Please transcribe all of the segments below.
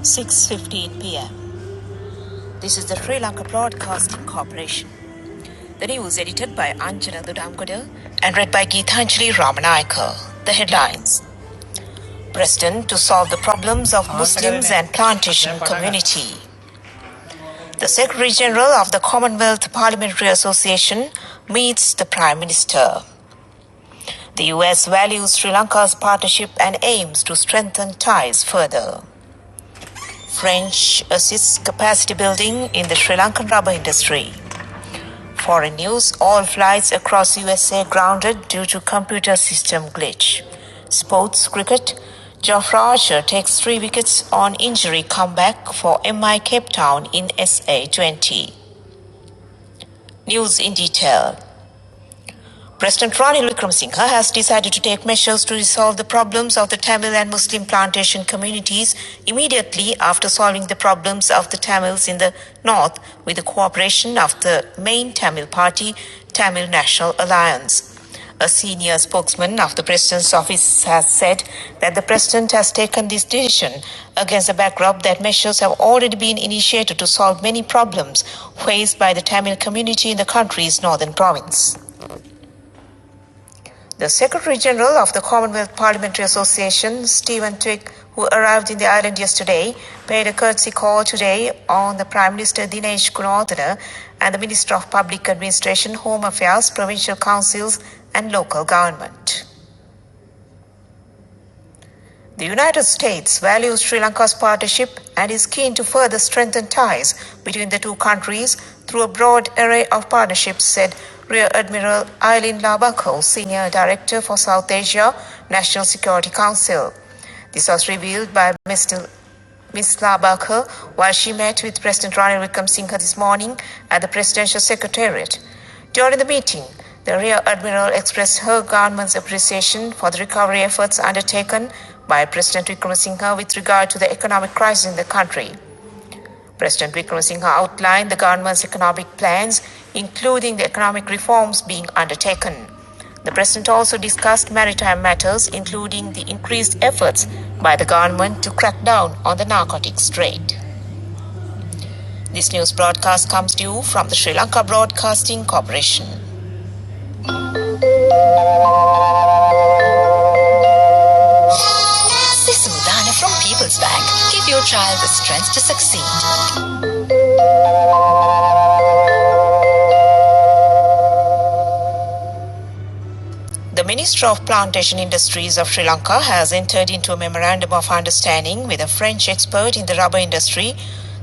6:15 p.m. This is the Sri Lanka Broadcasting Corporation. The news edited by Anjana Dudamgoda and read by Geethanjali Ramanayaka. The headlines. President to solve the problems of Muslims and plantation community. The Secretary General of the Commonwealth Parliamentary Association meets the Prime Minister. The US values Sri Lanka's partnership and aims to strengthen ties further. French assists capacity building in the Sri Lankan rubber industry. Foreign news, all flights across USA grounded due to computer system glitch. Sports cricket, Jofra Archer takes 3 wickets on injury comeback for MI Cape Town in SA20. News in detail. President Ranil Wickremesinghe has decided to take measures to resolve the problems of the Tamil and Muslim plantation communities immediately after solving the problems of the Tamils in the north with the cooperation of the main Tamil party, Tamil National Alliance. A senior spokesman of the President's office has said that the President has taken this decision against the backdrop that measures have already been initiated to solve many problems faced by the Tamil community in the country's northern province. The Secretary General of the Commonwealth Parliamentary Association, Stephen Twigg, who arrived in the island yesterday, paid a courtesy call today on the Prime Minister Dinesh Gunawardena and the Minister of Public Administration, Home Affairs, Provincial Councils and Local Government. The United States values Sri Lanka's partnership and is keen to further strengthen ties between the two countries through a broad array of partnerships, said Rear Admiral Eileen Labako, Senior Director for South Asia, National Security Council. This was revealed by Ms. Labako while she met with President Ranil Wickremesinghe this morning at the Presidential Secretariat. During the meeting, the Rear Admiral expressed her government's appreciation for the recovery efforts undertaken by President Wickremesinghe with regard to the economic crisis in the country. President Wickremesinghe outlined the government's economic plans, including the economic reforms being undertaken. The President also discussed maritime matters, including the increased efforts by the government to crack down on the narcotics trade. This news broadcast comes to you from the Sri Lanka Broadcasting Corporation. Sisudana from People's Bank. Give your child the strength to succeed. The Minister of Plantation Industries of Sri Lanka has entered into a memorandum of understanding with a French expert in the rubber industry,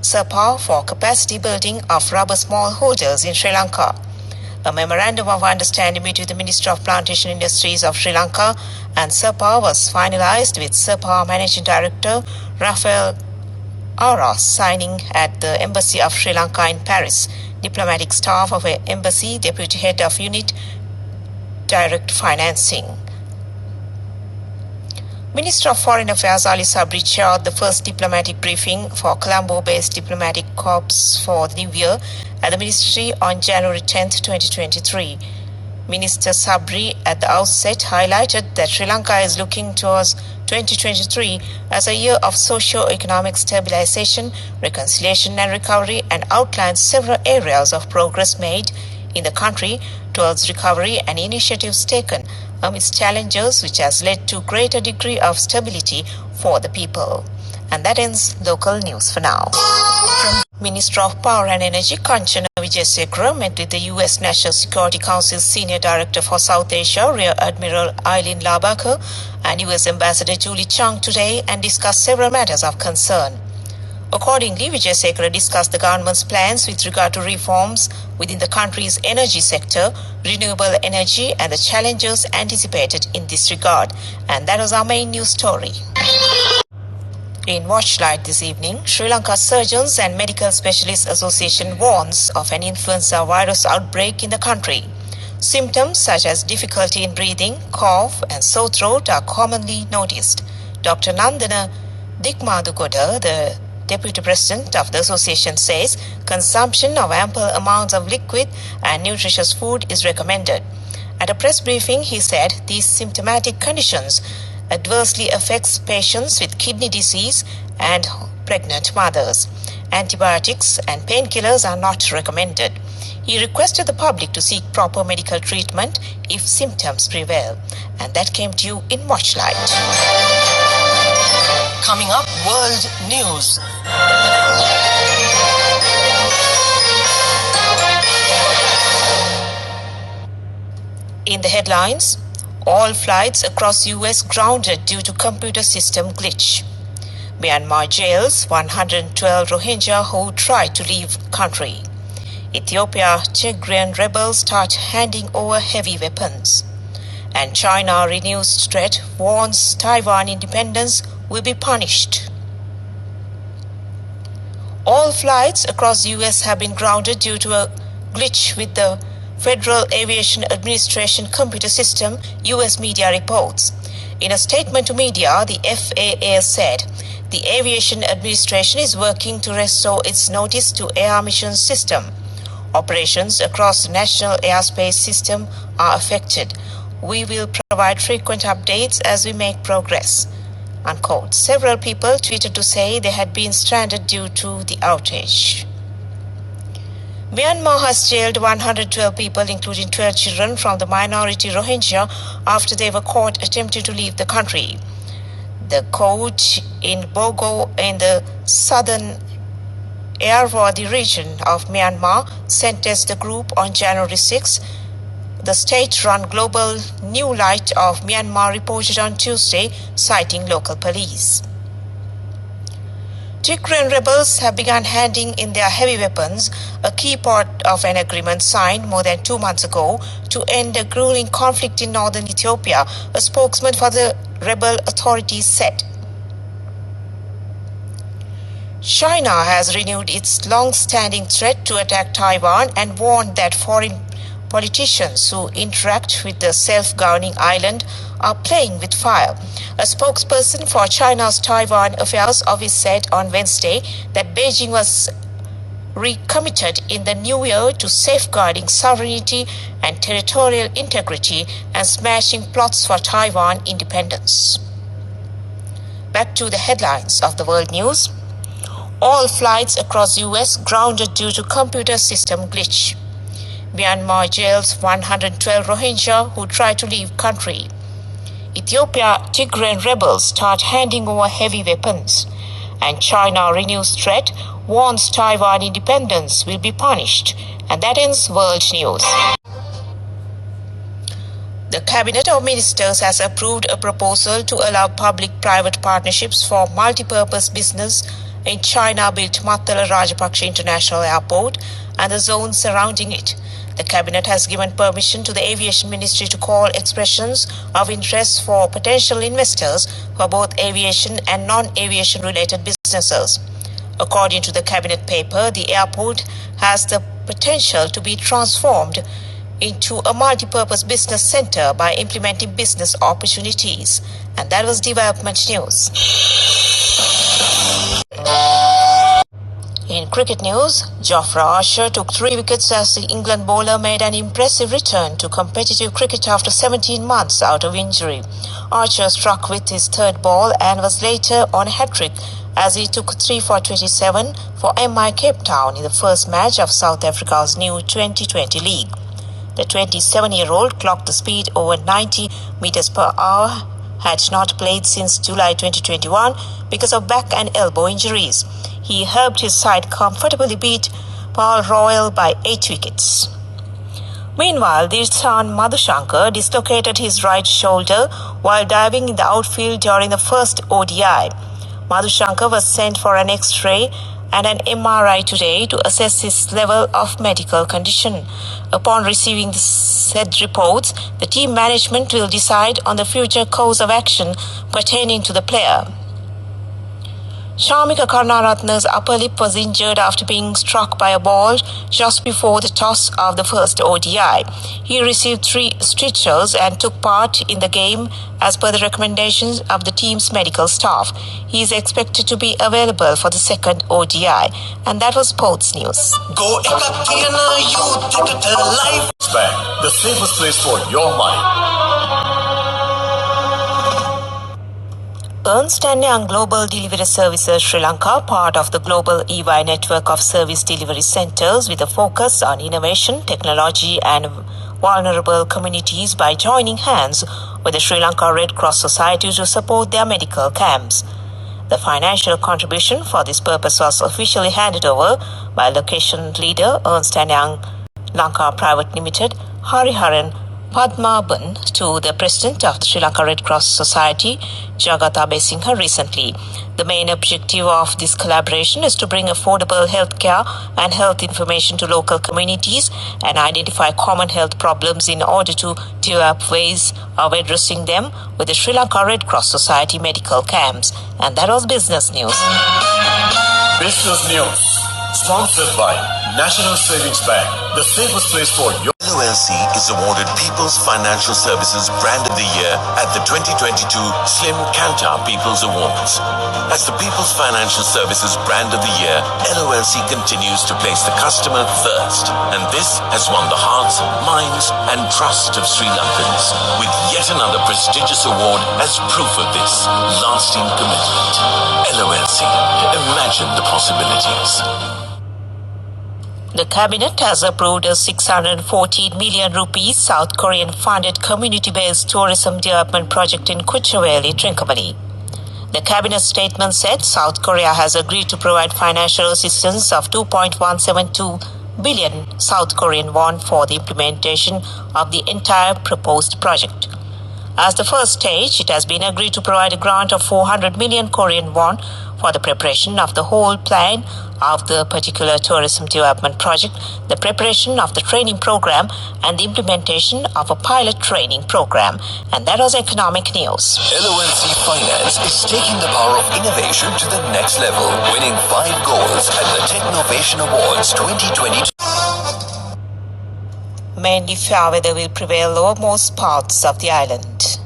SERPA, for capacity building of rubber smallholders in Sri Lanka. A memorandum of understanding between the Minister of Plantation Industries of Sri Lanka and SERPA was finalized with SERPA Managing Director Rafael Aras signing at the Embassy of Sri Lanka in Paris. Diplomatic staff of an embassy, Deputy Head of Unit, Direct Financing. Minister of Foreign Affairs Ali Sabri chaired the first diplomatic briefing for Colombo-based diplomatic corps for the new year at the ministry on January 10, 2023. Minister Sabri at the outset highlighted that Sri Lanka is looking towards 2023 as a year of socio-economic stabilization, reconciliation and recovery, and outlined several areas of progress made in the country towards recovery and initiatives taken amidst challenges which has led to greater degree of stability for the people. And that ends local news for now. From Minister of Power and Energy Kanchana Wijesekara met with the US National Security Council's Senior Director for South Asia, Rear Admiral Eileen Labako, and US Ambassador Julie Chang today and discussed several matters of concern. Accordingly, Wijesekara discussed the government's plans with regard to reforms within the country's energy sector, renewable energy, and the challenges anticipated in this regard. And that was our main news story. In Watchlight this evening, Sri Lanka Surgeons and Medical Specialists Association warns of an influenza virus outbreak in the country. Symptoms such as difficulty in breathing, cough, and sore throat are commonly noticed. Dr. Nandana Dikmadugoda, the Deputy President of the association, says consumption of ample amounts of liquid and nutritious food is recommended. At a press briefing, he said these symptomatic conditions adversely affects patients with kidney disease and pregnant mothers. Antibiotics and painkillers are not recommended. He requested the public to seek proper medical treatment if symptoms prevail. And that came to you in Watch Light. Coming up, World News. In the headlines, all flights across US grounded due to computer system glitch. Myanmar jails 112 Rohingya who tried to leave country. Ethiopia Tigrayan rebels start handing over heavy weapons. And China renews threat, warns Taiwan independence will be punished. All flights across US have been grounded due to a glitch with the Federal Aviation Administration computer system, US media reports. In a statement to media, the FAA said the Aviation Administration is working to restore its notice to air mission system. Operations across the national airspace system are affected. We will provide frequent updates as we make progress. Unquote. Several people tweeted to say they had been stranded due to the outage. Myanmar has jailed 112 people, including 12 children from the minority Rohingya, after they were caught attempting to leave the country. The court in Bogo in the southern Ayeyarwady region of Myanmar sentenced the group on January 6. The state-run Global New Light of Myanmar reported on Tuesday, citing local police. Tigrayan rebels have begun handing in their heavy weapons, a key part of an agreement signed more than 2 months ago to end a grueling conflict in northern Ethiopia, a spokesman for the rebel authorities said. China has renewed its long-standing threat to attack Taiwan and warned that foreign politicians who interact with the self-governing island are playing with fire. A spokesperson for China's Taiwan Affairs Office said on Wednesday that Beijing was recommitted in the new year to safeguarding sovereignty and territorial integrity and smashing plots for Taiwan independence. Back to the headlines of the world news. All flights across US grounded due to computer system glitch. Myanmar jails 112 Rohingya who try to leave country. Ethiopia Tigrayan rebels start handing over heavy weapons. And China renews threat, warns Taiwan independence will be punished. And that ends World News. The Cabinet of Ministers has approved a proposal to allow public-private partnerships for multi-purpose business in China-built Mattala Rajapaksa International Airport and the zones surrounding it. The Cabinet has given permission to the Aviation Ministry to call expressions of interest for potential investors for both aviation and non-aviation related businesses. According to the Cabinet paper, the airport has the potential to be transformed into a multi-purpose business center by implementing business opportunities. And that was Development News. In cricket news, Jofra Archer took 3 wickets as the England bowler made an impressive return to competitive cricket after 17 months out of injury. Archer struck with his third ball and was later on a hat-trick as he took 3 for 27 for MI Cape Town in the first match of South Africa's new 2020 league. The 27-year-old clocked the speed over 90 meters per hour, had not played since July 2021 because of back and elbow injuries. He helped his side comfortably beat Paul Royal by 8 wickets. Meanwhile, Dilshan Madhushankar dislocated his right shoulder while diving in the outfield during the first ODI. Madhushankar was sent for an X-ray and an MRI today to assess his level of medical condition. Upon receiving the said reports, the team management will decide on the future course of action pertaining to the player. Shamika Karunaratne's upper lip was injured after being struck by a ball just before the toss of the first ODI. He received 3 stitches and took part in the game as per the recommendations of the team's medical staff. He is expected to be available for the second ODI. And that was Sports News. Go Life Bank, the safest place for your money. Ernst & Young Global Delivery Services Sri Lanka, part of the global EY network of service delivery centers with a focus on innovation, technology and vulnerable communities by joining hands with the Sri Lanka Red Cross Society to support their medical camps. The financial contribution for this purpose was officially handed over by location leader Ernst & Young Lanka Private Limited, Hariharan Padmaban, to the president of the Sri Lanka Red Cross Society, Jagata Besingha, recently. The main objective of this collaboration is to bring affordable healthcare and health information to local communities and identify common health problems in order to develop ways of addressing them with the Sri Lanka Red Cross Society medical camps. And that was business news. Business news. Sponsored by National Savings Bank, the safest place for your... LOLC is awarded People's Financial Services Brand of the Year at the 2022 Slim Kantar People's Awards. As the People's Financial Services Brand of the Year, LOLC continues to place the customer first, and this has won the hearts, minds and trust of Sri Lankans, with yet another prestigious award as proof of this lasting commitment. LOLC, imagine the possibilities. The cabinet has approved a 614 million rupees South Korean funded community-based tourism development project in Kuchaweli, Trincomalee. The cabinet statement said South Korea has agreed to provide financial assistance of 2.172 billion South Korean won for the implementation of the entire proposed project. As the first stage, it has been agreed to provide a grant of 400 million Korean won for the preparation of the whole plan of the particular tourism development project, the preparation of the training program, and the implementation of a pilot training program. And that was economic news. LOLC Finance is taking the power of innovation to the next level, winning 5 goals at the Technovation Awards 2022. Mainly fair weather will prevail over most parts of the island.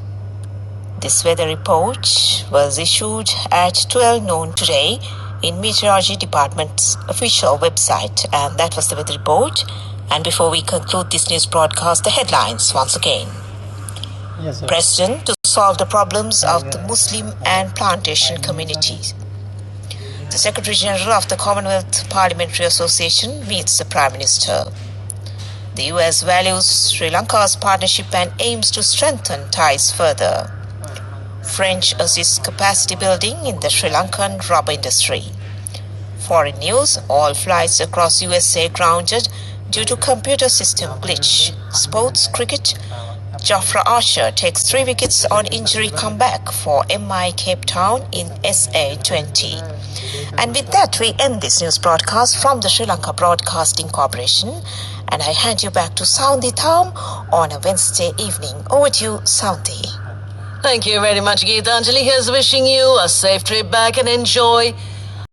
This weather report was issued at 12 noon today in Meteorology Department's official website, and that was the weather report. And before we conclude this news broadcast, the headlines once again. Yes, President to solve the problems of the Muslim and plantation communities. The Secretary General of the Commonwealth Parliamentary Association meets the Prime Minister. The US values Sri Lanka's partnership and aims to strengthen ties further. French assists capacity building in the Sri Lankan rubber industry. Foreign news, all flights across USA grounded due to computer system glitch. Sports cricket, Jofra Archer takes 3 wickets on injury comeback for MI Cape Town in SA20. And with that, we end this news broadcast from the Sri Lanka Broadcasting Corporation. And I hand you back to Saundi Tham on a Wednesday evening. Over to you, Saundi. Thank you very much, Geetanjali. Here's wishing you a safe trip back and enjoy